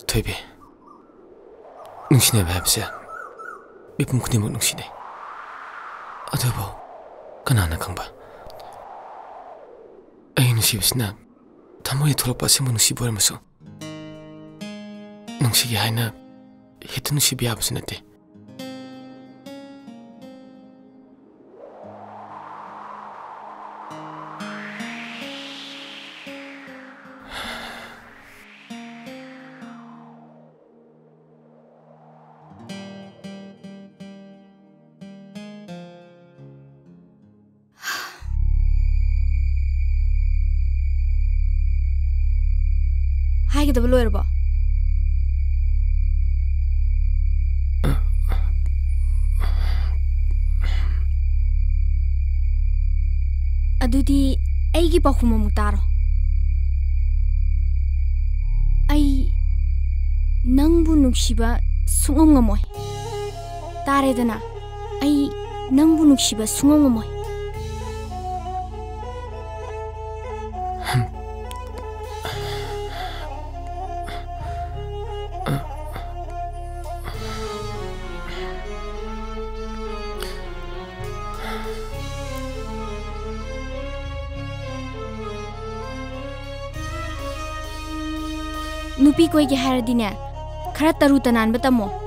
토이비 능신의 웹세 미품 그니모 능신의 어두보 가나나 강바 에이 능시비스나 담모이 돌아빠 세모 능시부 알면서 능시기 하이나 히트 능시비 아버스 나대 하이게도 로이러봐. ꯑꯗꯨꯗꯤ ꯑꯩꯒꯤ ꯄꯥꯎꯈꯨꯝ ꯑꯃꯨꯛ ꯇꯥꯔꯣ. ꯑꯩ ꯅꯪꯕꯨ ꯅꯨꯡꯁꯤꯕ ꯁꯨꯡꯉꯝ ꯉꯝꯃꯣꯏ. ꯇꯥꯔꯦꯗꯅ ꯑꯩ ꯅꯪꯕꯨ ꯅꯨꯡꯁꯤꯕ ꯁꯨꯡꯉꯝ ꯉꯝꯃꯣꯏ. नुपी कोई के हारदीने खरा तरु तनान बतामो